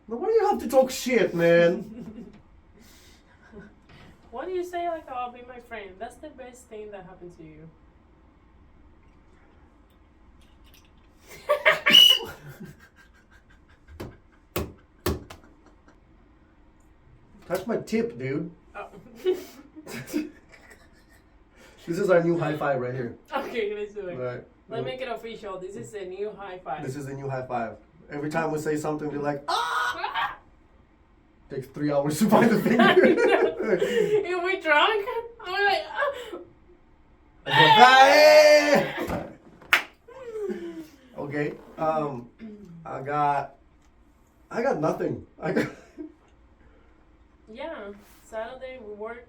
Now, why do you have to talk shit, man? What do you say like I'll be my friend? That's the best thing that happened to you. Touch my tip, dude. Oh. This is our new high five right here. Okay, let's do it. Right. Let's make it official. This is a new high five. This is the new high five. Every time we say something, they're like, ah! Takes 3 hours to find the finger. If we drunk, I'm like, Okay. I got nothing. yeah. Saturday we work.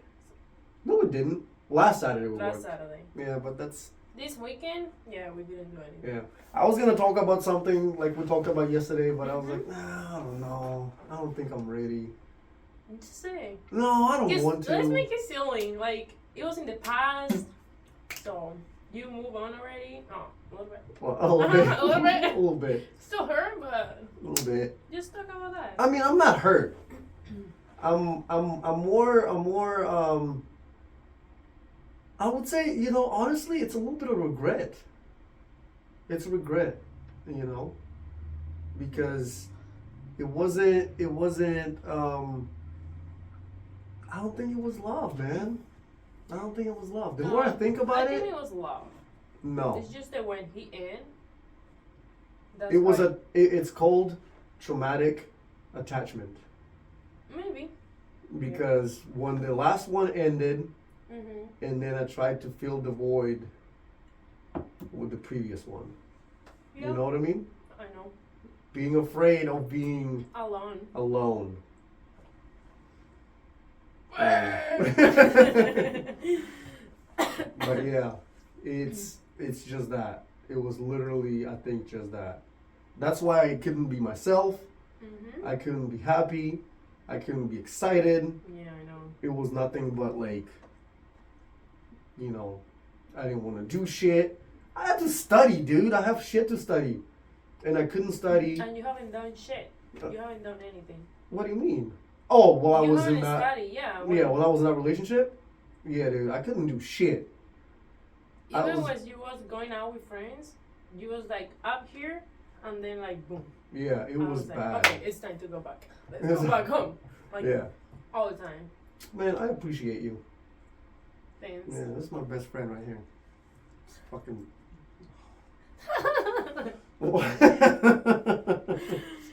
No, it didn't. Last Saturday we Last worked. Saturday. Yeah, but that's. This weekend, yeah, we didn't do anything. Yeah. I was gonna talk about something like we talked about yesterday, but I was like, nah, I don't know. I don't think I'm ready. Just say. No, I don't want to. Let's make it silly. Like, it was in the past, so you move on already. Oh, a little bit. Well, a little bit. A little bit. A little bit. Still hurt, but A little bit. just talk about that. I mean, I'm not hurt. I'm more I would say, honestly, it's a little bit of regret. It's regret, because it wasn't I don't think it was love, man. I don't think it was love. The more I think about I it, think it was love. no. It's just that when he in, that's It was why- it's called traumatic attachment. Maybe. Because when the last one ended, Mhm. and then I tried to fill the void with the previous one. Yeah. You know what I mean? I know. Being afraid of being Alone. alone. But yeah, it's just that. It was literally, I think, just that. That's why I couldn't be myself. Mhm. I couldn't be happy. I couldn't be excited. Yeah, I know. It was nothing but like, I didn't want to do shit. I had to study, dude. I have shit to study. And I couldn't study. And you haven't done shit. You haven't done anything. What do you mean? Oh, well, I you was haven't in that. studied, yeah. Yeah, when I was in that relationship. Yeah, dude, I couldn't do shit. Even when you was going out with friends, you was like up here, and then like boom. Yeah, it I was like, bad. okay, it's time to go back. Let's go back home. Like Yeah, all the time. man, I appreciate you. Thanks. Yeah, this is my best friend right here. It's fucking.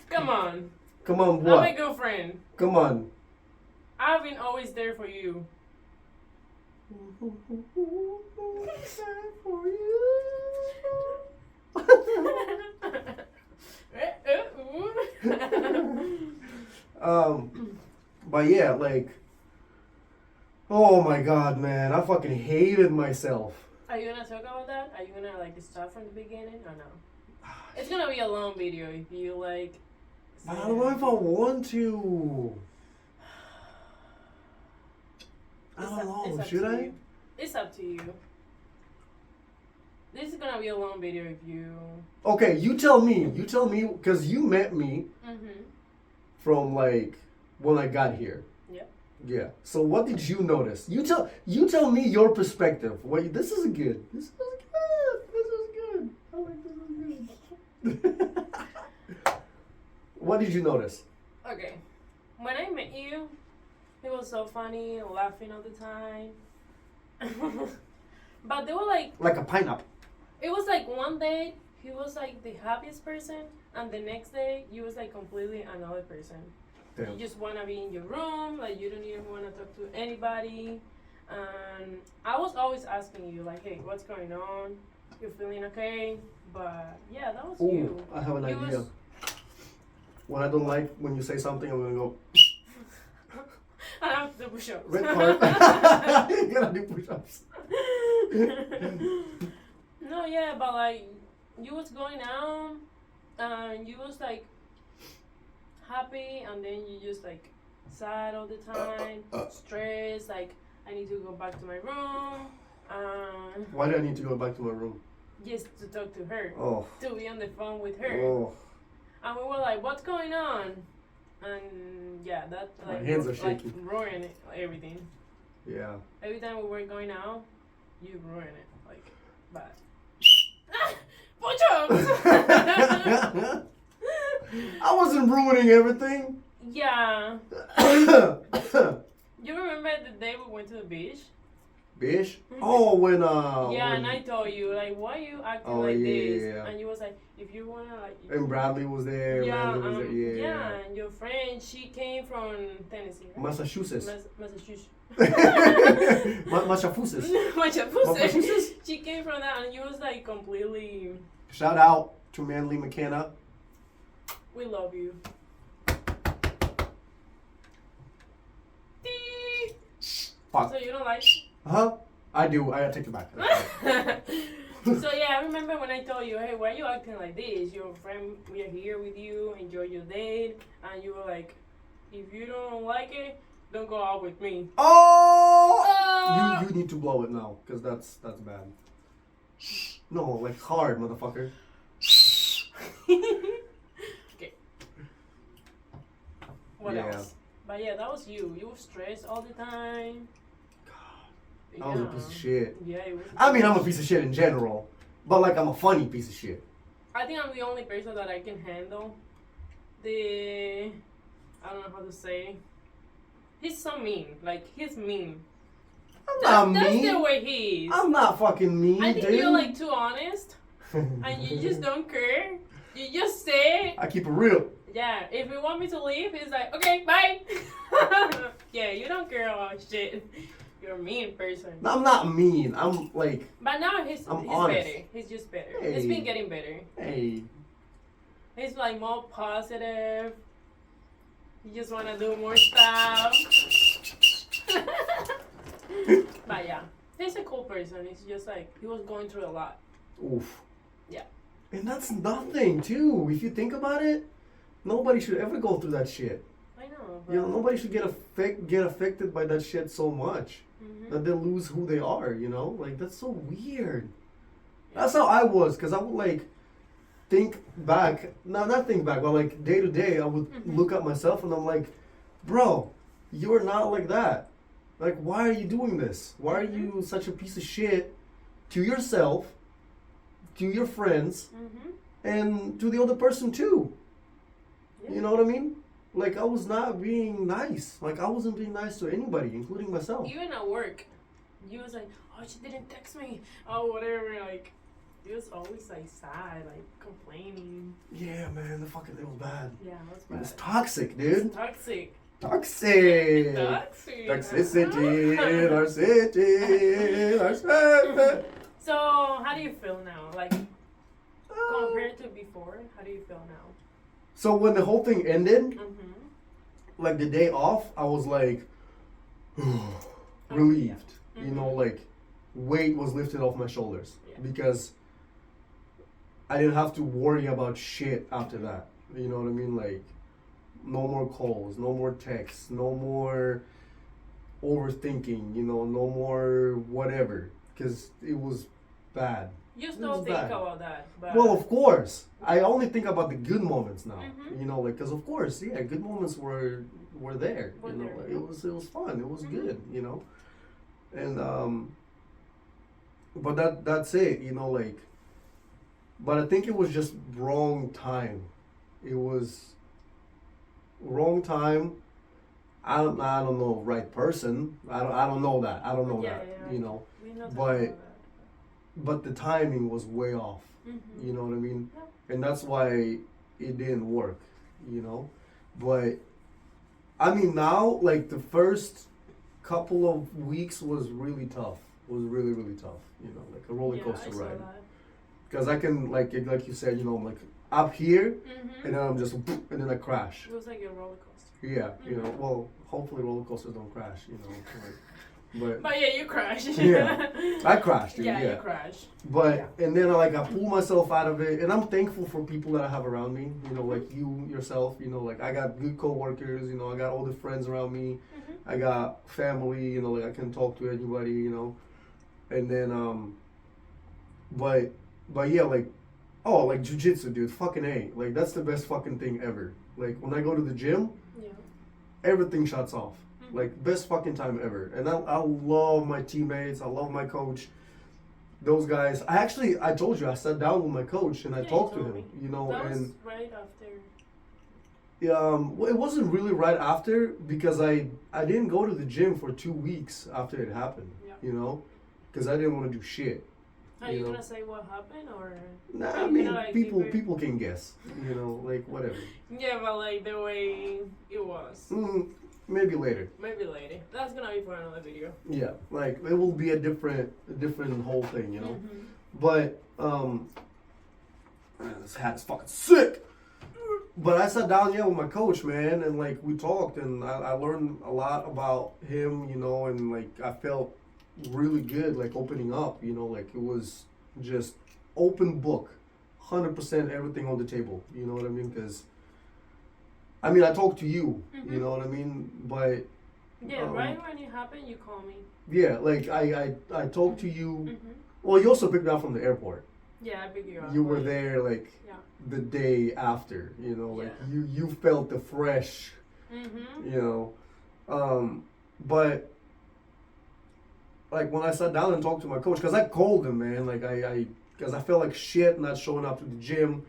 Come on. Come on, I'm what? a good friend. Come on. I've been always there for you. But yeah, like, oh my god, man, I fucking hated myself. Are you gonna talk about that? Are you gonna like start from the beginning or no? It's gonna be a long video if you like. I don't know if I want to. I It's don't up- know. it's up Should to I? you. It's up to you. This is gonna be a long video if you. Okay, you tell me. You tell me, because you met me Mhm. from like when I got here. Yep. Yeah. So what did you notice? You tell me your perspective. Wait, this is good. This is good. This is good. I like this is good. What did you notice? Okay. When I met you, it was so funny, laughing all the time. But they were like, Like a pineapple. it was like one day he was like the happiest person, and the next day you was like completely another person. Damn. You just wanna be in your room, like you don't even wanna talk to anybody. And I was always asking you like, hey, what's going on? You feeling okay? But yeah, that was Ooh, you. I have an You idea. was- When I don't like when you say something, I'm gonna go I have to do push-ups. red card. You're gonna do push-ups. No, yeah, but like you was going out and you was like happy, and then you just like sad all the time, stressed, like I need to go back to my room, Why do I need to go back to my room? just to talk to her, Oh, to be on the phone with her. oh. And we were like, what's going on? And yeah, that My like hands are like shaking. ruined everything. Yeah. Every time we were going out, you ruin it like bad. Poncho! I wasn't ruining everything. Yeah. You remember the day we went to the beach? Bish? Oh, when Yeah, when, and I told you like, why you acting Oh, like yeah, this? yeah, yeah. And you was like, if you wanna like. and Bradley was there. Yeah, Randy was there. Yeah. yeah, and your friend, she came from Tennessee, right? Massachusetts. Massachusetts. Massachusetts. Massachusetts. Massachusetts. She came from that, and you was like completely. Shout out to Manly McKenna. We love you. Fuck. So you don't like. Huh? I do. I take it back. So yeah, I remember when I told you, hey, why are you acting like this? Your friend, we are here with you, enjoy your date, and you were like, if you don't like it, don't go out with me. Oh! You need to blow it now, cause that's bad. No, like hard, motherfucker. Okay. What Yeah. else? But yeah, that was you. You were stressed all the time. I was a piece of shit. Yeah, it was. I mean, I'm a piece of shit in general, but like I'm a funny piece of shit. I think I'm the only person that I can handle the. I don't know how to say. He's so mean. Like, he's mean. I'm not That's mean. the way he is. I'm not fucking mean, I think dude. you're like too honest and you just don't care. You just say, I keep it real. yeah, if you want me to leave, it's like, okay, bye. Yeah, you don't care about shit. You're a mean person. No, I'm not mean. I'm like, But now he's honest. better. He's just better. Hey. He's been getting better. hey, He's like more positive. You just want to do more stuff. But yeah, he's a cool person. He's just like, he was going through a lot. oof. Yeah. And that's nothing, too. If you think about it, nobody should ever go through that shit. I know. But You know, nobody should get affected by that shit so much that they lose who they are. You know, like that's so weird. That's how I was, cause I would like think back, not think back, but like day to day, I would look at myself and I'm like, bro, you're not like that. Like, why are you doing this? Why are you such a piece of shit to yourself, to your friends, and to the other person too? Yeah. You know what I mean? Like, I was not being nice. Like, I wasn't being nice to anybody, including myself. Even at work, you was like, oh, she didn't text me. Oh, whatever. Like, you was always like sad, like complaining. Yeah, man, it was bad. Yeah, that's It bad. was toxic, dude. It's toxic. Toxic. Toxic. Toxicity in our city, our city. So, how do you feel now? Like, compared to before, how do you feel now? So when the whole thing ended, Mm-hmm. like the day off, I was like relieved. You know, like weight was lifted off my shoulders because I didn't have to worry about shit after that. You know what I mean? Like no more calls, no more texts, no more overthinking, you know, no more whatever, because it was bad. You It still was think bad. about that, but Well, of course. I only think about the good moments now. Mhm. You know, like, because of course, yeah, good moments were there. Were You know, there. like, it was fun. It was Mhm. good. You know, and but that's it. You know, like, but I think it was just wrong time. It was wrong time. I don't know, right person. I don't know that. I don't know Yeah, that. yeah. You know, we know but- but the timing was way off. Mm-hmm. You know what I mean? Yeah. And that's why it didn't work, you know? But I mean now, like the first couple of weeks was really tough. Was really, really tough. You know, like a roller coaster ride. Because I can like you said, you know, I'm like up here Mm-hmm. and then I'm just and then I crash. It was like a roller coaster. Yeah, you know, well hopefully roller coasters don't crash, you know. But But yeah, you crashed. Yeah. I crashed, dude, Yeah, yeah. you crashed. But Yeah. and then I pull myself out of it, and I'm thankful for people that I have around me. You know, like you yourself. You know, like I got good coworkers. You know, I got all the friends around me. Mm-hmm. I got family. You know, like I can talk to anybody. You know, and then but yeah, like Oh, like jujitsu, dude. Fucking A. Like, that's the best fucking thing ever. Like, when I go to the gym, Yeah. everything shuts off. Mhm. Like, best fucking time ever. And I love my teammates. I love my coach. Those guys. I told you, I sat down with my coach and I Yeah, you talked to told him. me. You know, That was and right after. well, it wasn't really right after because I didn't go to the gym for 2 weeks after it happened. Yeah. You know, because I didn't want to do shit. Are You you know? gonna say what happened or? Nah, Are I you mean, gonna, like, people keep it- people can guess. You know, like whatever. Yeah, but like the way it was. Maybe later. Maybe later. That's gonna be for another video. Yeah, like it will be a different whole thing. You know, Mhm. but man, this hat is fucking sick. But I sat down, with my coach, man, and like we talked, and I learned a lot about him, you know, and like I felt really good, like opening up, you know, like it was just open book, 100% everything on the table, you know what I mean? Because I mean, I talked to you, you Mhm. know what I mean? But Yeah, right when it happened, you call me. yeah, like I talked to you. Mhm. Well, you also picked me up from the airport. Yeah, I picked you up. You were like- there like Yeah. the day after, you know, like Yeah. you felt the fresh, Mhm. you know. But like when I sat down and talked to my coach, because I called him, man, like because I felt like shit not showing up to the gym,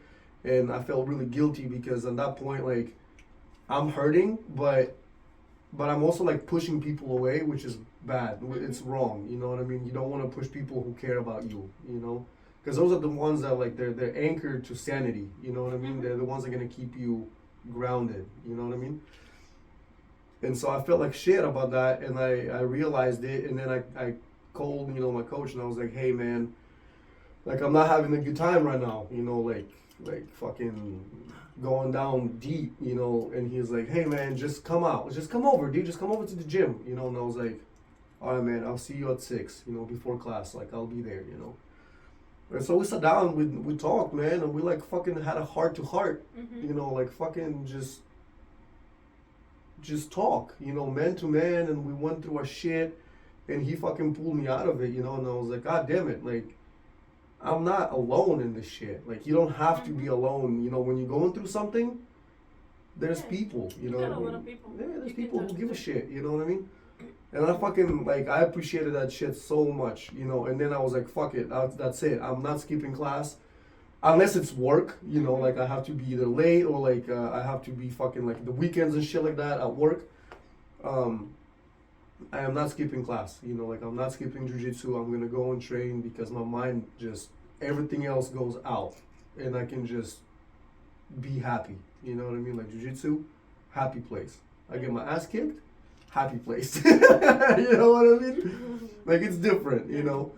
and I felt really guilty because at that point, like, I'm hurting, but I'm also like pushing people away, which is bad. It's wrong, you know what I mean? You don't want to push people who care about you, you know, because those are the ones that like they're anchored to sanity, you know what I mean? Mhm. They're the ones that are gonna keep you grounded, you know what I mean? And so I felt like shit about that, and I realized it, and then I called, you know, my coach, and I was like, hey man, like I'm not having a good time right now, you know, like fucking going down deep, you know. And he's like, hey man, just come out, just come over, dude, just come over to the gym, you know. And I was like, all right man, I'll see you at 6, you know, before class, like I'll be there, you know. And so we sat down, we talked, man, and we like fucking had a heart to heart, Mhm. you know, like fucking just talk, you know, man to man, and we went through our shit, and he fucking pulled me out of it, you know. And I was like, god damn it, like I'm not alone in this shit. Like you don't have to be alone, you know. When you're going through something, there's Yeah. people, you know got what I a lot mean? of people. Yeah, there's You can people who talk give a to. shit, you know what I mean? And I fucking like I appreciated that shit so much, you know. And then I was like, fuck it, that's it. I'm not skipping class. Unless it's work, you know, like I have to be either late or like I have to be fucking like the weekends and shit like that at work. I am not skipping class, you know, like I'm not skipping jujitsu. I'm gonna go and train because my mind just everything else goes out, and I can just be happy. You know what I mean? Like jujitsu, happy place. I get my ass kicked, happy place. You know what I mean? Like it's different, you know.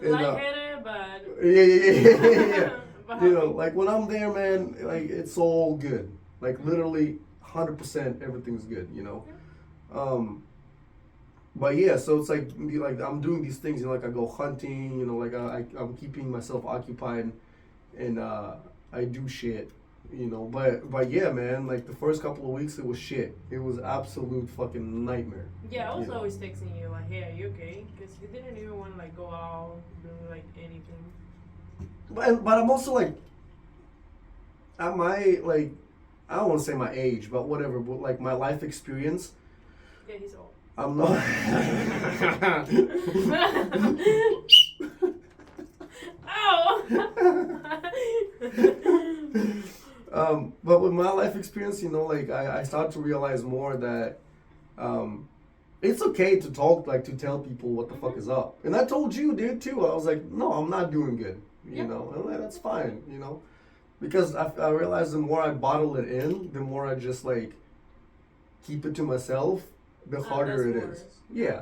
And, Lightheaded, but. yeah. but You know, happy. like when I'm there, man, like it's all good. Like literally, 100% everything's good. You know. But yeah, so it's like I'm doing these things. You know, like I go hunting. You know, like I'm keeping myself occupied, and I do shit. You know, but yeah, man. Like the first couple of weeks, it was shit. It was absolute fucking nightmare. Yeah, I was you know. always texting you like, "Hey, are you okay?" Because you didn't even want to like go out, do like anything. But I'm also like, at my like, I don't want to say my age, but whatever. But like my life experience, Yeah, he's old. I'm not. But with my life experience, you know, like I start to realize more that it's okay to talk, like to tell people what the fuck is up. And I told you, dude, too. I was like, no, I'm not doing good. You Yeah. know, and like, that's fine, you know, because I realized the more I bottle it in, the more I just like keep it to myself, the harder it that's is. worse. Yeah,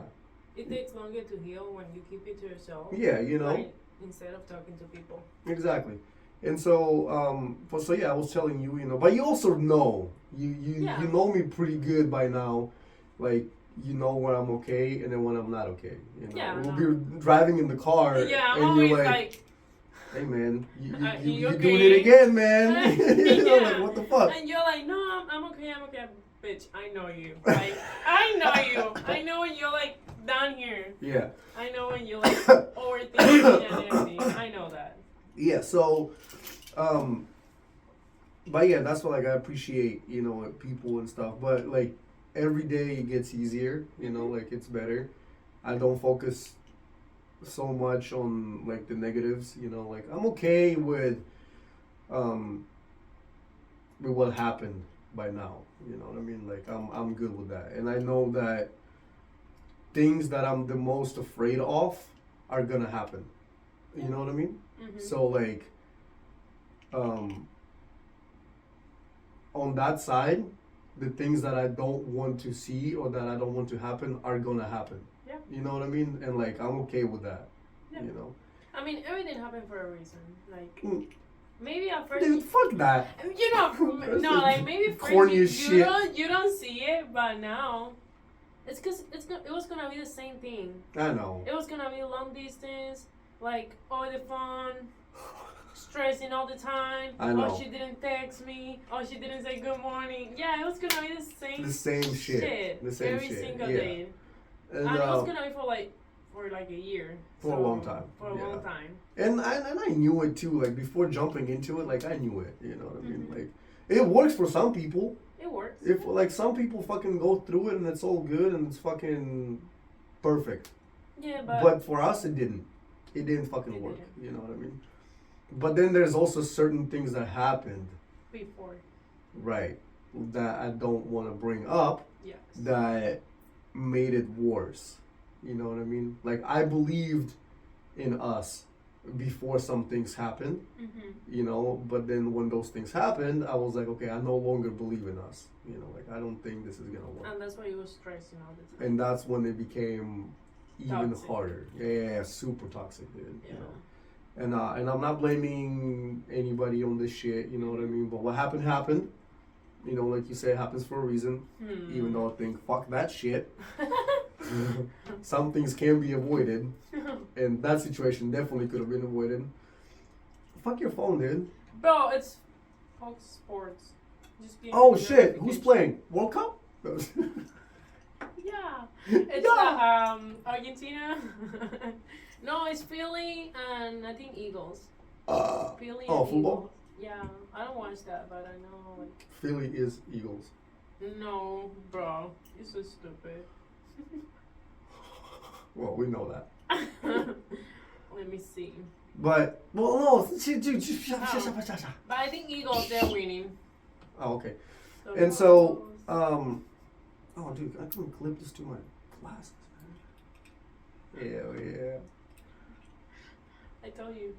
It takes longer to heal when you keep it to yourself. yeah, you know. Right? Instead of talking to people. Exactly. And so, so yeah, I was telling you, you know, but you also know, Yeah. you know me pretty good by now, like, you know when I'm okay and then when I'm not okay. You know? Yeah, I We'll know. be driving in the car Yeah, I'm and always you're like, hey man, you you're okay? doing it again, man. You know, Yeah. like, what the fuck? and you're like, no, I'm okay, bitch. I know you. Like, I know you. I know when you're like down here. Yeah. I know when you're like overthinking and everything. I know that. Yeah. So, um, but yeah, that's what like I appreciate, like, people and stuff. But like every day it gets easier, like it's better. I don't focus so much on like the negatives, like I'm okay um with what happened by now. You know what I mean? Like I'm good with that. And I know that things that I'm the most afraid of are gonna happen. You know what I mean? So like um on that side, the things that I don't want to see or that I don't want to happen are gonna happen. Yeah. You know what I mean? And like I'm okay with that. Yeah. You know. I mean, everything happened for a reason. Like, Mm. maybe at first, Dude, fuck that. no, like maybe first Corny you, as you shit. don't see it, but now, it's because it was gonna be the same thing. I know. It was gonna be long distance, like over the phone, stressing all the time. I know. Oh, she didn't text me. Oh, she didn't say good morning. Yeah, it was gonna be the same. The same shit. The same every shit. single Yeah. day. And And it was gonna be for like a year. For a long time. For a Yeah. long time. And I knew it too. Like before jumping into it, like I knew it. You know what I mean? Like it works for some people. It works. If like some people fucking go through it and it's all good and it's fucking perfect. Yeah, But for us, it didn't. It didn't fucking work. didn't. You know what I mean? But then there's also certain things that happened, before. right, that I don't want to bring up Yes. that made it worse. You know what I mean? Like I believed in us before some things happened, but then when those things happened, I was like, okay, I no longer believe in us. Like I don't think this is gonna work. And that's why you was stressing all the time. And that's when it became even Toxic. harder. Yeah, super toxic, dude. Yeah. And I'm not blaming anybody on this shit, you know what I mean? But what happened. Like you say, it happens for a reason. Even though I think, fuck that shit. Some things can be avoided. And that situation definitely could have been avoided. Fuck your phone, dude. Bro, it's Fox Sports. Just being Oh shit, who's playing? World Cup? Yeah. It's Argentina. No, it's Philly and I think Eagles. Philly and football? Eagles. Yeah, I don't watch that, but I know like. Philly is Eagles. No, bro, you're so stupid. Well, we know that. Let me see. But, well, no, But I think Eagles, they're winning. Oh, okay. So And so, oh, dude, I couldn't clip this to my glasses, man. Hell yeah. I told you,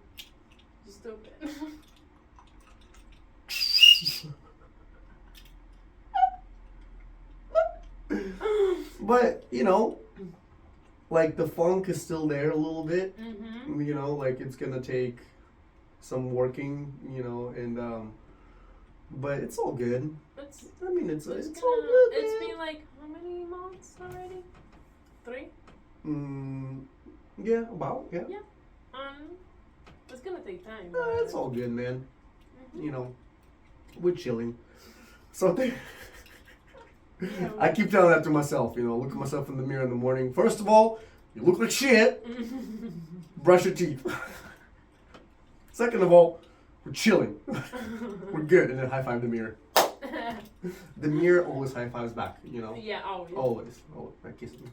you're stupid. But, like the funk is still there a little bit. Like it's gonna take some working, and but it's all good. It's all good. It's Man. been like how many months already? 3? Yeah, about, yeah. It's gonna take time. It's all good, man. We're chilling. So I keep telling that to myself, look at myself in the mirror in the morning. First of all, you look like shit. Brush your teeth. Second of all, we're chilling. We're good. And then high five the mirror. The mirror always high fives back, Yeah, always. Always. Oh, that kisses me.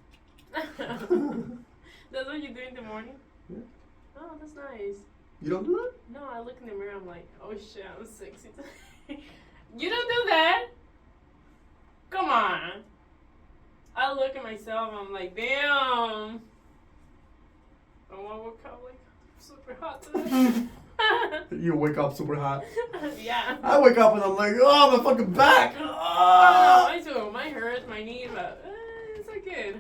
That's what you do in the morning? Yeah. Oh, that's nice. You don't do that? No, I look in the mirror, I'm like, oh shit, I'm sexy. You don't do that? Come on. I look at myself, I'm like, damn. I want to wake up like super hot today. You wake up super hot. Yeah. I wake up and I'm like, oh, my fucking back. Oh, Oh. no, mine too. Mine hurts, my knee, but it's not good.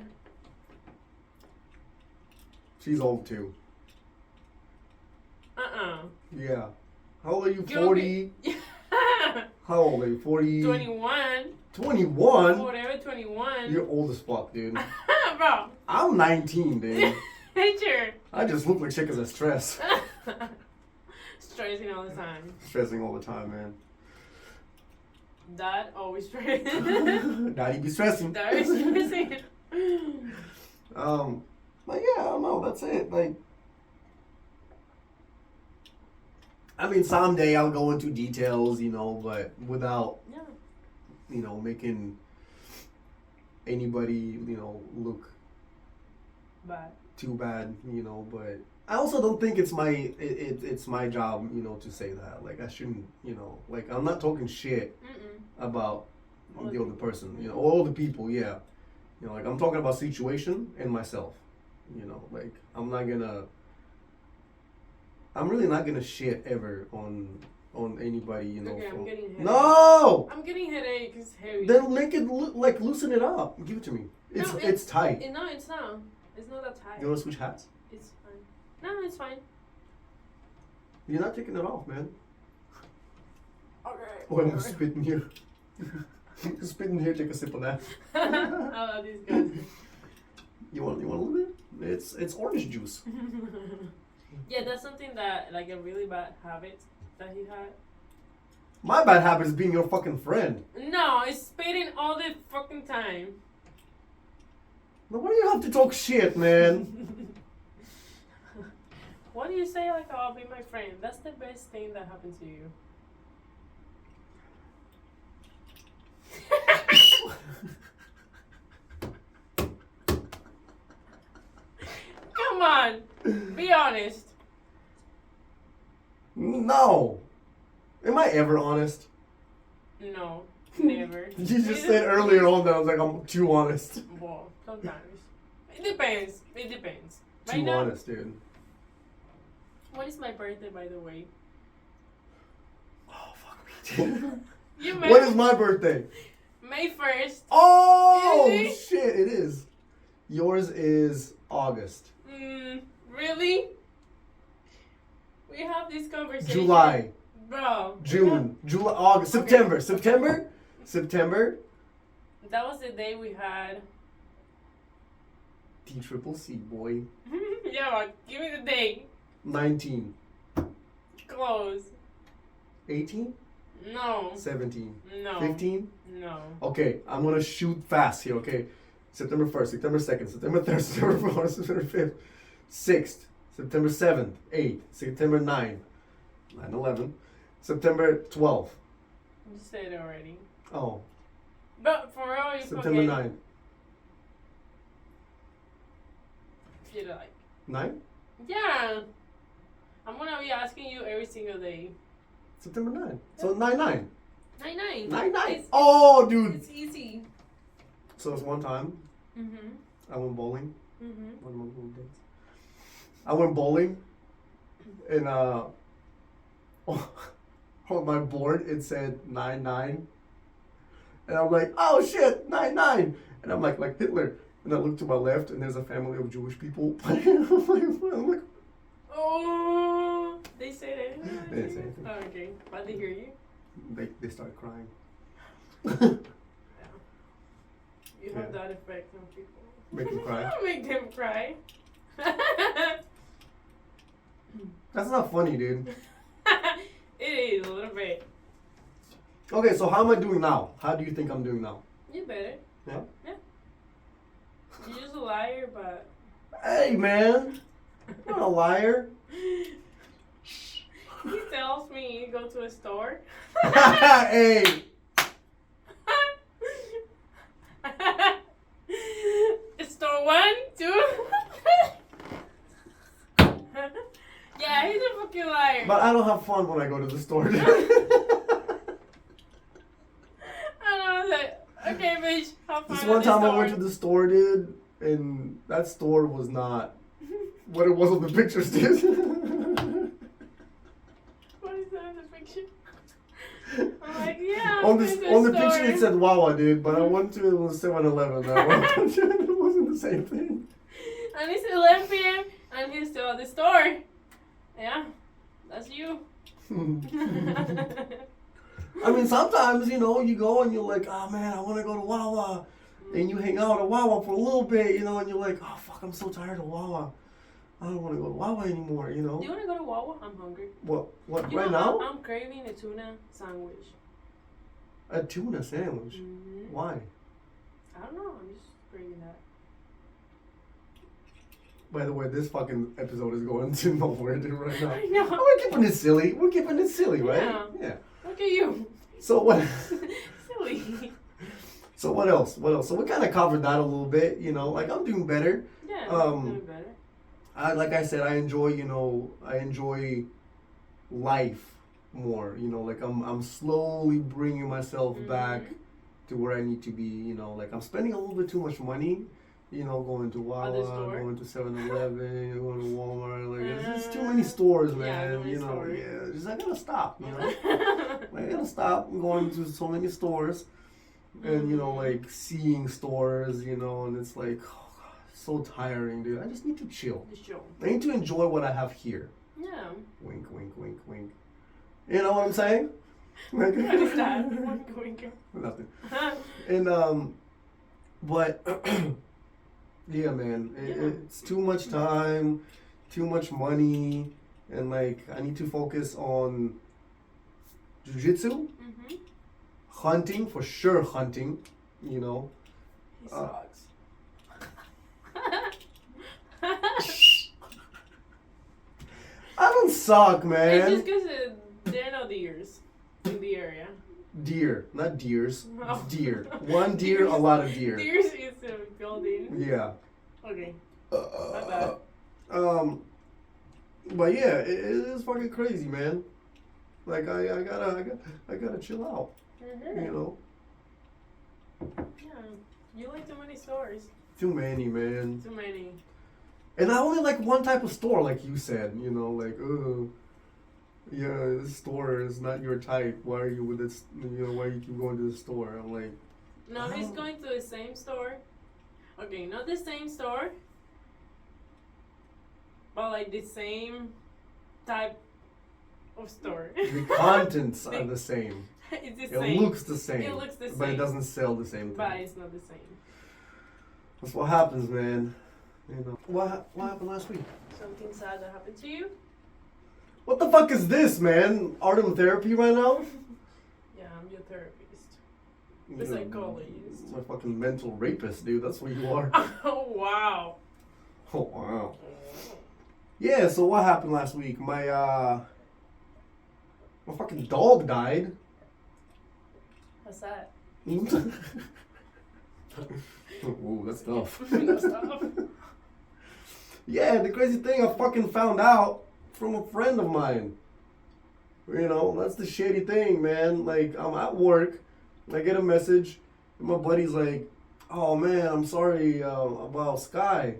She's old too. Yeah. How old are you? 40? How old are you? 40? 21. 21? Whatever, 21. You're old as fuck, dude. Bro. I'm 19, dude. Sure. I just look like shit because I stress. Stressing all the time. Stressing all the time, man. Dad always stressing. Daddy be stressing. Dad always stressing. But yeah, I don't know. That's it. Like, I mean, someday I'll go into details, you know, but without, Yeah. you know, making anybody, you know, look But too bad, you know. But I also don't think it's it's my job, you know, to say that. Like, I shouldn't, you know, like, I'm not talking shit about the other person, you know, all the people, yeah. You know, like, I'm talking about situation and myself, you know, like, I'm really not gonna shit ever on anybody, you know. Okay, I'm getting headache. No! I'm getting headache. It's heavy. Then make it like loosen it up. Give it to me. It's tight. No, it's not. It's not that tight. You wanna switch hats? It's fine. No, it's fine. You're not taking it off, man. Okay. Oh, I'm spitting here. Spit in here. Take a sip of that. Oh, disgusting. You want a little bit? It's orange juice. Yeah, that's something that, like, a really bad habit that he had. My bad habit is being your fucking friend. No, it's spitting all the fucking time. Now, why do you have to talk shit, man? What do you say, like, I'll be my friend? That's the best thing that happened to you. Come on, be honest. No. Am I ever honest? No, never. You just said earlier on that I was like, I'm too honest. Well, sometimes. It depends. It depends. Too now, honest, dude. when is my birthday, by the way? Oh, fuck me. You When is my birthday? May 1st. Oh, Is it? shit, it is. Yours is August. Really? We have this conversation. July. Bro. June. July. August. Okay. September. That was the day we had. T-triple-C, boy. Yeah, but give me the date. 19. Close. 18? No. 17. No. 15? No. Okay, I'm gonna shoot fast here, okay? September 1st, September 2nd, September 3rd, September 4th, September 5th, 6th, September 7th, 8th, September 9th, 9/11, September 12th. You said it already. Oh, But for real, you September forget. 9th. If you like. 9? Yeah. I'm gonna be asking you every single day. September 9th. So 9/9. 9/9. 9/9. Oh, dude. It's easy. So it's one time I went bowling. One of my little dates. I went bowling, and on my board it said 9/9, and I'm like, oh shit, 9/9, and I'm like Hitler, and I look to my left, and there's a family of Jewish people. I'm like, Oh, they said it. They didn't say anything. Oh, okay, but they hear you. they started crying. You have Yeah. that effect on people. Make them cry. Make them cry. That's not funny, dude. It is a little bit. Okay, so how am I doing now? How do you think I'm doing now? You better. Yeah? Yeah. You're just a liar, but. Hey, man. I'm not a liar. He tells me you go to a store. Hey. Store 1, 2. Yeah, he's a fucking liar. But I don't have fun when I go to the store. And I was like, okay, bitch, have fun This at one the time I store. went to the store, dude, and that store was not what it was on the pictures, dude. What is that in the picture? I'm like, yeah. on I'm this in on the store. picture it said Wawa, dude, but I went to 7-Eleven. It wasn't the same thing. And it's 11 p.m. and he's still at the store. Yeah, that's you. I mean, sometimes, you know, you go and you're like, oh man, I want to go to Wawa. And you hang out at Wawa for a little bit, you know, and you're like, oh fuck, I'm so tired of Wawa. I don't want to go to Wawa anymore, you know. Do you want to go to Wawa? I'm hungry. What, You right know, now? I'm craving a tuna sandwich. A tuna sandwich. Why? I don't know. I'm just craving that. By the way, this fucking episode is going to nowhere dude, right now. I know. We're keeping it silly. We're keeping it silly, right? Yeah. Look at you. So what? Silly. So what else? What else? So we kind of covered that a little bit. You know, like I'm doing better. Yeah. Doing better. Like I said, I enjoy life more. You know, like I'm slowly bringing myself back to where I need to be. You know, like I'm spending a little bit too much money. You know, going to Wawa, going to 7-Eleven, going to Walmart. Like it's too many stores, man. Yeah, you know, stores. yeah. Just I gotta stop. You know, I gotta stop going to so many stores, and you know, like seeing stores. You know, and it's like so tiring, dude. I just need to chill. I need to enjoy what I have here. Yeah. Wink, wink, wink, wink. You know what I'm saying? What is that? Wink, wink. Nothing. And but yeah, man, it's too much time, too much money, and like I need to focus on jujitsu, hunting for sure, hunting. You know. He sucks. I don't suck, man. It's just because there are no deers in the area. Deer, not deers. No. Deer. One deer, a lot of deer. Deers is a building. Yeah. Okay. My bad. But yeah, it is fucking crazy, man. Like I gotta chill out. You know. Yeah. You like too many stores. Too many, man. Too many. And I only like one type of store, like you said. You know, like yeah, this store is not your type. Why are you with this? You know, why you keep going to the store? I'm like. No, he's going to the same store. Okay, not the same store, but like the same type of store. The contents are the same. It's the It same. looks the same. It looks the same. But it doesn't sell the same thing. But it's not the same. That's what happens, man. You know. What happened last week? Something sad that happened to you? What the fuck is this, man? Artem therapy right now? Yeah, I'm your therapist. The You're psychologist. My fucking mental rapist, dude. That's what you are. Oh, wow. Oh, wow. Yeah, so what happened last week? My fucking dog died. What's that? Ooh, that's tough. That's tough. Yeah, the crazy thing, I fucking found out from a friend of mine. You know, that's the shitty thing, man. Like, I'm at work, I get a message, and my buddy's like, "Oh man, I'm sorry about Sky."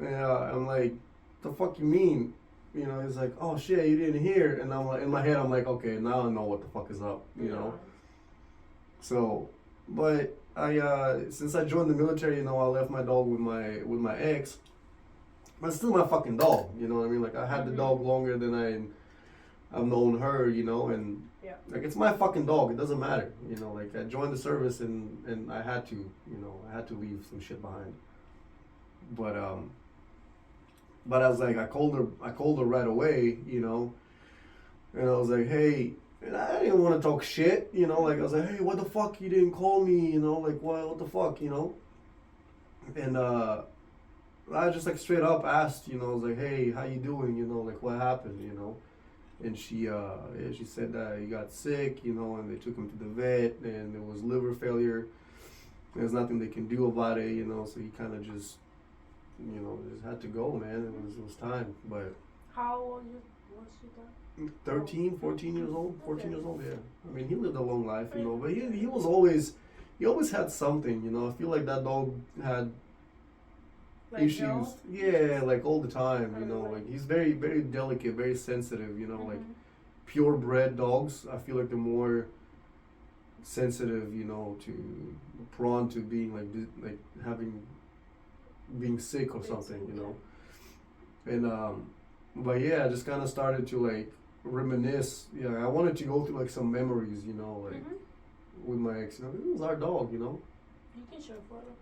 Yeah, I'm like, "The fuck you mean?" You know, he's like, "Oh shit, you didn't hear." And I'm like, in my head, I'm like, "Okay, now I know what the fuck is up." You know. So, but I since I joined the military, you know, I left my dog with my ex. But it's still my fucking dog, you know what I mean? Like I had the dog longer than I've known her, you know, and like it's my fucking dog. It doesn't matter, you know. Like I joined the service and I had to, you know, I had to leave some shit behind. But I was like, I called her right away, you know, and I was like, hey. And I didn't want to talk shit, you know, like I was like, hey, what the fuck, you didn't call me, you know, like what the fuck, you know. And I just like straight up asked, you know, I was like, hey, how you doing, you know, like what happened, you know. And she said that he got sick, you know, and they took him to the vet, and it was liver failure. There's nothing they can do about it, you know, so he kind of just, you know, just had to go, man. It was time, but. How old was she then? 13, 14 years old, 14 Okay. years old, yeah. I mean, he lived a long life, you know, but he always had something, you know. I feel like that dog had Like issues. health? Yeah, like all the time, you know. Like he's very, very delicate, very sensitive, you know. Like purebred dogs, I feel like they're more sensitive, you know, to prone to being like being sick or something, you know. And but yeah, I just kind of started to like reminisce. Yeah, I wanted to go through like some memories, you know, like with my ex. You know, it was our dog, you know. You can show a photo.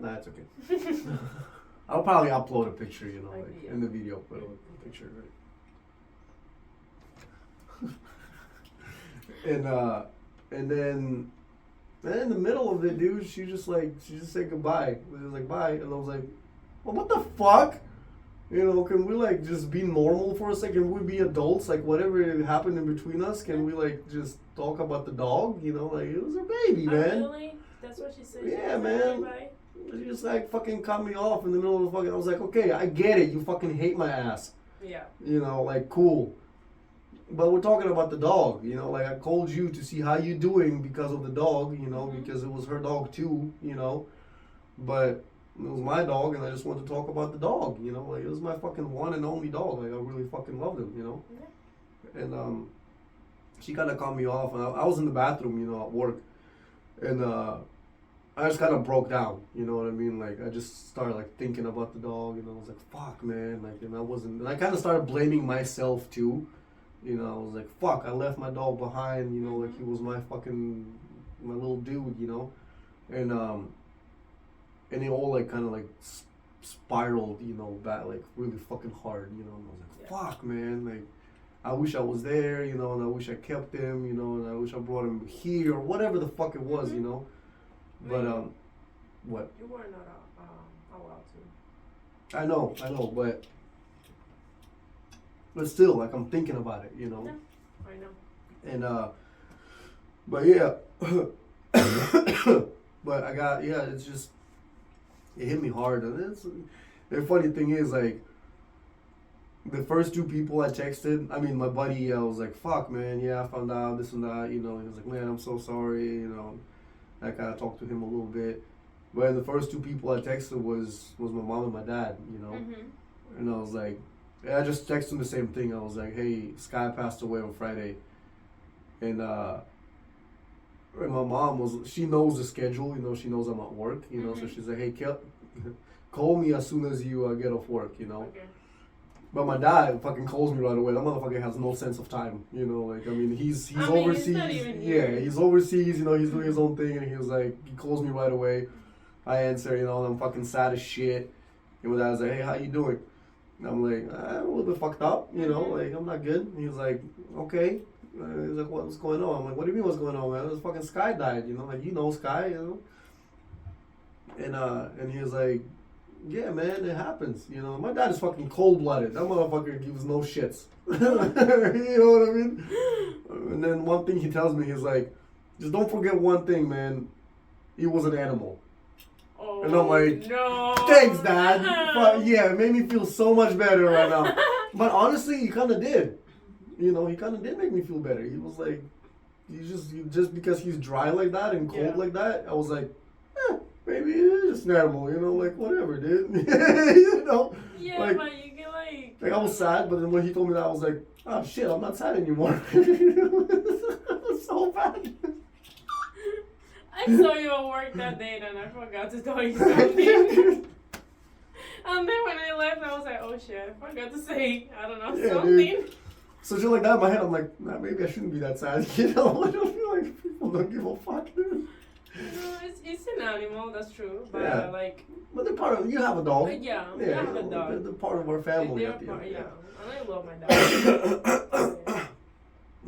Nah, it's okay. I'll probably upload a picture, you know, Like, like yeah. in the video, put a picture, right? And then in the middle of it, dude, she just said goodbye. It was like bye, and I was like, well, what the fuck? You know, can we like just be normal for a second? Can we be adults? Like whatever happened in between us, can we like just talk about the dog? You know, like it was her baby, man. Really? That's what she said. Yeah, man. She just like fucking cut me off in the middle of the fucking. I was like, okay, I get it. You fucking hate my ass. Yeah. You know, like cool. But we're talking about the dog. You know, like I called you to see how you doing because of the dog. You know, because it was her dog too. You know, but it was my dog, and I just wanted to talk about the dog. You know, like it was my fucking one and only dog. Like I really fucking loved him. You know, Yeah. and she kind of cut me off, and I was in the bathroom. You know, at work, and I just kind of broke down, you know what I mean? Like, I just started, like, thinking about the dog, and I was like, fuck, man, like, and I kind of started blaming myself, too, you know, I was like, fuck, I left my dog behind, you know, like, he was my little dude, you know, and it all, like, kind of, like, spiraled, you know, back, like, really fucking hard, you know, and I was like, fuck, man, like, I wish I was there, you know, and I wish I kept him, you know, and I wish I brought him here, or whatever the fuck it was, you know. But what? You were not allowed to. I know, but still, like I'm thinking about it, you know. Yeah, I know. And but yeah, but it's just it hit me hard, and the funny thing is like the first two people I texted, I mean my buddy, I was like, fuck, man, yeah, I found out this and that, you know. He was like, man, I'm so sorry, you know. I kind of talked to him a little bit, but the first two people I texted was my mom and my dad, you know, and I was like, I just texted them the same thing. I was like, hey, Sky passed away on Friday, and my mom she knows the schedule, you know, she knows I'm at work, you know, so she's like, hey, call me as soon as you get off work, you know. Okay. But my dad fucking calls me right away. That motherfucker has no sense of time, you know. Like I mean, he's overseas. He's not even here. He's overseas. You know, he's doing his own thing, and he calls me right away. I answer, you know, and I'm fucking sad as shit. And my dad's like, hey, how you doing? And I'm like, I'm a little bit fucked up, you know, like I'm not good. And he's like, okay. He's like, what's going on? I'm like, what do you mean what's going on, man? This fucking Sky died, you know, like you know Sky, you know. And he was like, yeah, man, it happens. You know, my dad is fucking cold-blooded. That motherfucker gives no shits. You know what I mean? And then one thing he tells me, he's like, just don't forget one thing, man. He was an animal. Oh, and I'm like, no. Thanks, Dad. But yeah, it made me feel so much better right now. But honestly, he kind of did. You know, he kind of did make me feel better. He was like, just because he's dry like that and cold like that, I was like, maybe it's just an animal, you know, like whatever, dude. You know? Yeah, like, but you can like I was sad, but then when he told me that, I was like, oh shit, I'm not sad anymore. It was so bad. I saw you at work that day and I forgot to tell you something. And then when I left, I was like, oh shit, I forgot to say, I don't know, something. Dude. So just like that in my head, I'm like, nah, maybe I shouldn't be that sad, you know? I don't feel like people don't give a fuck, dude. No, it's an animal, that's true. But Yeah. like, but they're part of, you have a dog. yeah, I Yeah, have a dog. they're part of our family. They're at the end, part, yeah. And I love my dog.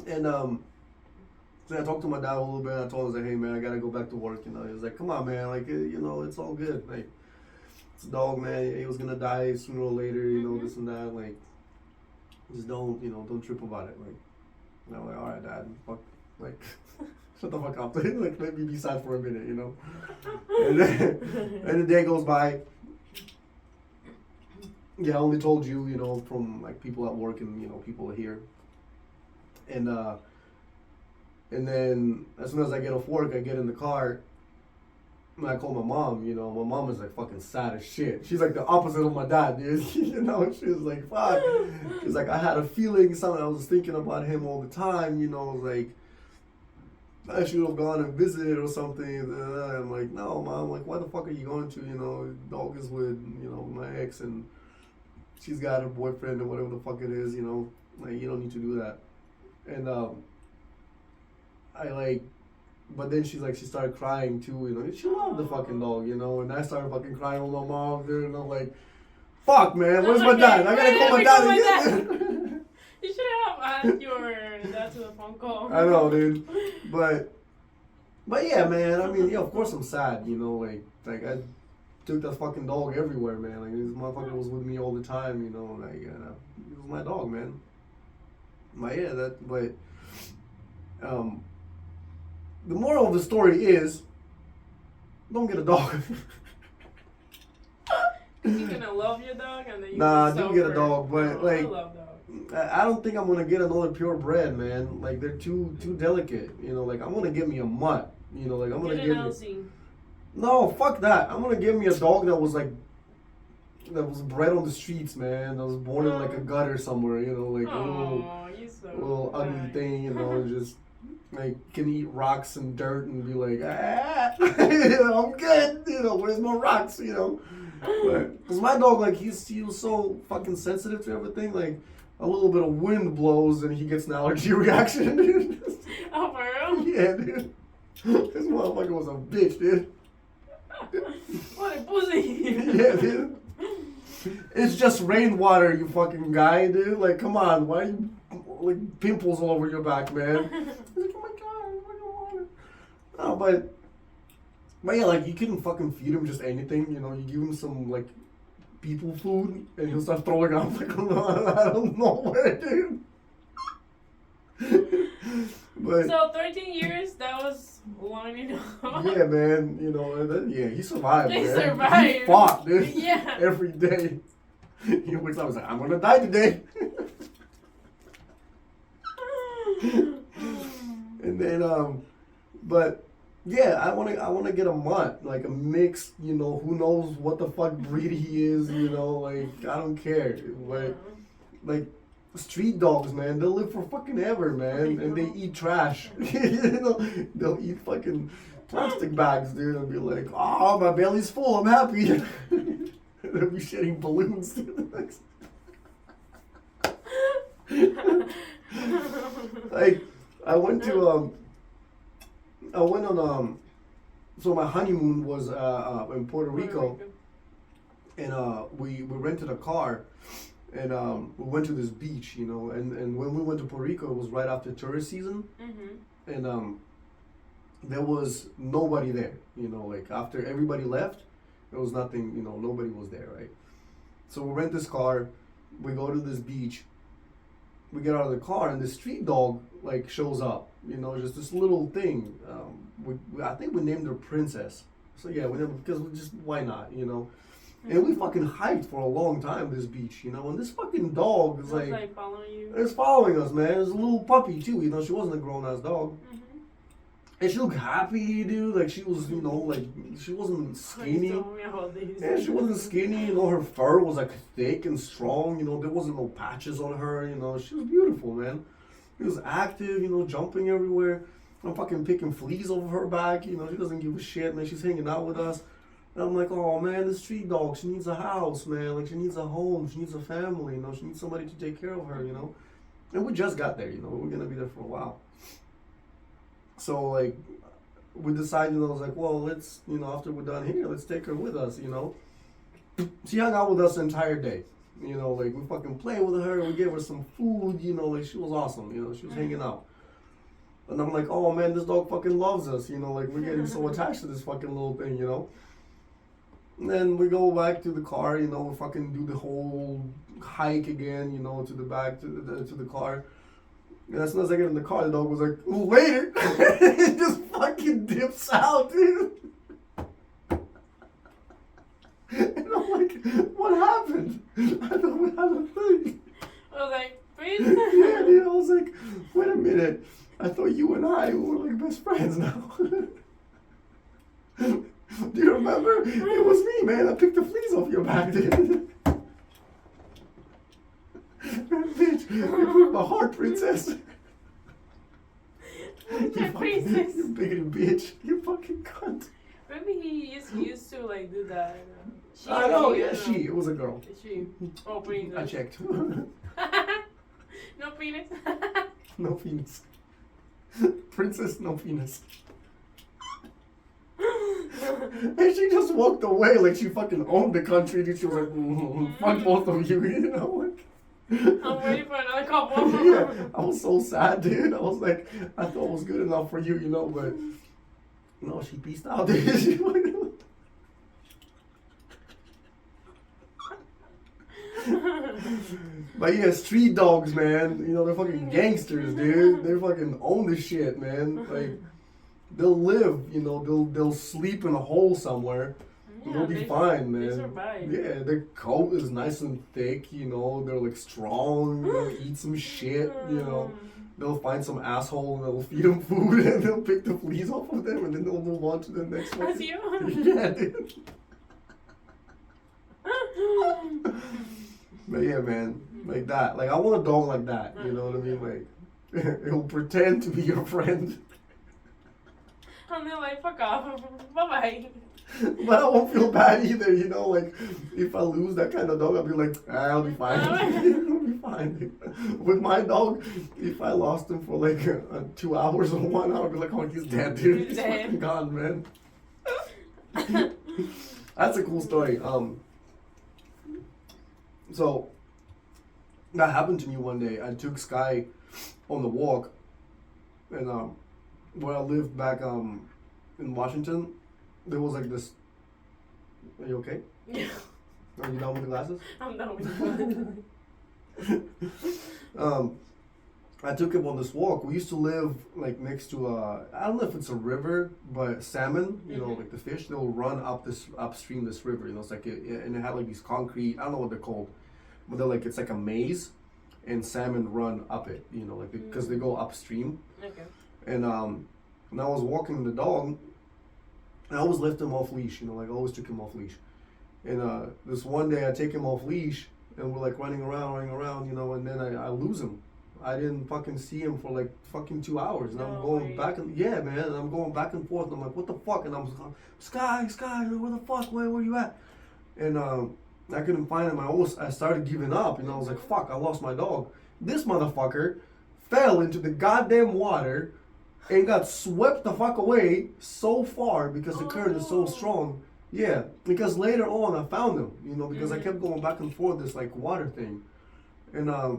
And so I talked to my dad a little bit. I told him, I was like, hey man, I gotta go back to work. You know, he was like, come on man, like you know, it's all good. Like it's a dog, man. He was gonna die sooner or later. You know, this and that. Like just don't trip about it. Like and I'm like, all right, Dad, fuck, like shut the fuck up. Like let me be sad for a minute, you know. And the day goes by. Yeah, I only told you, you know, from like people at work and you know people here. And then as soon as I get off work, I get in the car and I call my mom, you know. My mom is like fucking sad as shit. She's like the opposite of my dad, dude. You know, she was like, fuck. She's like, I had a feeling, something, I was thinking about him all the time, you know, like I should have gone and visited or something. And I'm like, no, Mom, like, why the fuck are you going to, you know, dog is with, you know, my ex and she's got her boyfriend or whatever the fuck it is, you know, like, you don't need to do that. And, but then she started crying too, you know. She loved the fucking dog, you know. And I started fucking crying with my mom, dude. And I'm like, fuck, man, where's my dad? I gotta call my dad again. You should have asked your dad to the phone call. I know, dude. But yeah, man. I mean, yeah, of course I'm sad, you know. Like took that fucking dog everywhere, man. Like this motherfucker was with me all the time, you know. Like it was my dog, man. But the moral of the story is, don't get a dog. You're gonna love your dog and then you Nah, can do get a suffer. dog, but I like, love dogs. I don't think I'm gonna get another purebred, man. Like they're too delicate, you know. Like I'm gonna get me a mutt, you know. Like I'm gonna Get get an me. Aussie. No, fuck that. I'm gonna give me a dog that was bred on the streets, man. That was born in like a gutter somewhere, you know, like a little ugly nice. thing, you know, just like can eat rocks and dirt and be like, you know, I'm good, you know. Where's my rocks, you know? But cause my dog, like he was so fucking sensitive to everything, like a little bit of wind blows and he gets an allergy reaction, dude. Oh, for real? Yeah, dude. This motherfucker was a bitch, dude. What a pussy. Yeah, dude. It's just rainwater, you fucking guy, dude. Like, come on, why are you like pimples all over your back, man? He's like, oh my god, it's fucking water. No, but yeah, like you couldn't fucking feed him just anything, you know. You give him some like people food, and he'll start throwing up like I don't know where, dude. But So 13 years, that was long enough. yeah, man, you know, and then, yeah, he survived. He man. survived. He fought, dude. Yeah. Every day. He wakes up and was like, I'm gonna die today. And then, but yeah, I wanna get a mutt, like a mix, you know, who knows what the fuck breed he is, you know, like I don't care. But like street dogs, man, they'll live for fucking ever, man, and they eat trash. You know, they'll eat fucking plastic bags, dude, and be like, oh, my belly's full, I'm happy. They'll be shitting balloons. Like I went on so my honeymoon was in Puerto Rico, and we rented a car, and we went to this beach, you know, and when we went to Puerto Rico, it was right after tourist season, and there was nobody there, you know, like after everybody left, there was nothing, you know, nobody was there, right? So we rent this car, we go to this beach, we get out of the car, and the street dog like shows up, you know, just this little thing. I think we named her Princess. So yeah, we named, because we just, why not, you know? And we fucking hiked for a long time this beach, you know, and this fucking dog is like following you. it's following us, man. It's a little puppy too, you know. She wasn't a grown ass dog, and she looked happy, dude. Like she was, you know, like she wasn't skinny. Yeah, she wasn't skinny. You know, her fur was like thick and strong. You know, there wasn't no patches on her. You know, she was beautiful, man. She was active. You know, jumping everywhere. I'm fucking picking fleas off of her back. You know, she doesn't give a shit, man. She's hanging out with us. And I'm like, oh man, this street dog, she needs a house, man. Like, she needs a home, she needs a family, you know, she needs somebody to take care of her, you know. And we just got there, you know, we're gonna be there for a while. So, like, we decided, you know, I was like, well, let's, you know, after we're done here, let's take her with us, you know. She hung out with us the entire day, you know, like, we fucking played with her, we gave her some food, you know, like, she was awesome, you know, she was hanging out. And I'm like, oh man, this dog fucking loves us, you know, like, we're getting so attached to this fucking little thing, you know. And then we go back to the car, you know, we fucking do the whole hike again, you know, to the back, to the car. And as soon as I get in the car, the dog was like, later! It just fucking dips out, dude. And I'm like, what happened? I thought we had a thing. I was like, please? Yeah, dude, I was like, wait a minute. I thought you and I were like best friends now. Do you remember? It was me, man. I picked the fleas off your back, dude. Bitch, you broke my heart, princess. Princess. You bigoted bitch. You fucking cunt. Maybe he is used to like do that. She, I know, he, yeah, I don't know. It was a girl. She. Oh, princess. I checked. No penis. No penis. Princess, no penis. And she just walked away like she fucking owned the country. And she was like, fuck both of you, you know? Like, I'm waiting for another couple. Yeah, I was so sad, dude. I was like, I thought it was good enough for you, you know, but no, she peaced out, dude. But yeah, street dogs, man. You know, they're fucking gangsters, dude. They fucking own this shit, man. Like, they'll live, you know, they'll sleep in a hole somewhere. Yeah, They'll be fine, man. They survive. Yeah, their coat is nice and thick, you know, they're like strong, they'll eat some shit, you know. They'll find some asshole and they'll feed him food and they'll pick the fleas off of them and then they'll move on to the next one. That's you? Yeah, dude. But yeah, man, like that. Like, I want a dog like that, you know what I mean? Like, it'll pretend to be your friend. And they're like, fuck off. Bye-bye. But I won't feel bad either, you know, like, if I lose that kind of dog, I'll be like, I'll be fine. I'll be fine. With my dog, if I lost him for like 2 hours or 1 hour, I'll be like, oh, he's dead, dude. He's dead. fucking gone, man. That's a cool story. So, that happened to me one day. I took Sky on the walk, and where I lived back in Washington, there was like this. Are you okay? Yeah. Are you done with the glasses? I'm done with it. I took him on this walk. We used to live like next to I don't know if it's a river, but salmon, you know, like the fish, they'll run upstream this river. You know, it's like and it had like these concrete. I don't know what they're called, but they're like it's like a maze, and salmon run up it. You know, like because they go upstream. Okay. And I was walking the dog. I always left him off leash, you know, like I always took him off leash. And this one day I take him off leash and we're like running around, you know, and then I lose him. I didn't fucking see him for like fucking 2 hours. And I'm going back and yeah, man, and I'm going back and forth. And I'm like, what the fuck? And I'm Sky, where the fuck? Where you at? And I couldn't find him. I started giving up, and I was like, fuck, I lost my dog. This motherfucker fell into the goddamn water and got swept the fuck away so far because the current is so strong. Yeah, because later on I found him, you know, because I kept going back and forth this like water thing, and I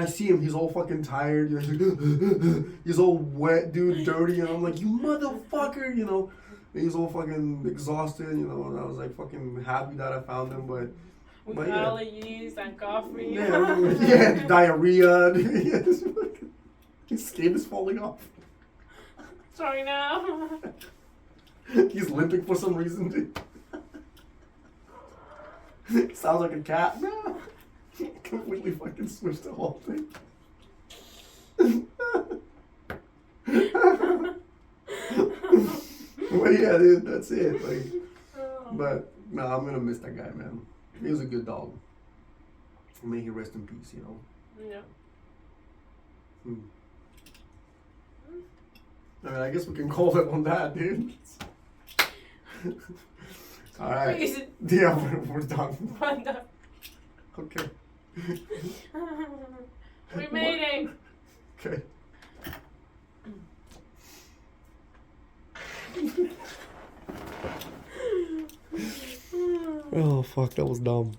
see him, he's all fucking tired, you know, he's, like, he's all wet, dude, dirty, and I'm like, you motherfucker, you know, and he's all fucking exhausted, you know, and I was like fucking happy that I found him, but with allergies and coffee. Yeah, diarrhea, his skin is falling off. Sorry now. He's limping for some reason, dude. Sounds like a cat. No. Completely fucking switched the whole thing. Well, yeah, dude, that's it. Like, but no, I'm gonna miss that guy, man. He was a good dog. May he rest in peace, you know. Yeah. I mean, I guess we can call it on that, dude. All right. Crazy. Yeah, we're done. I'm done. Okay. We made it. Okay. Oh fuck, that was dumb.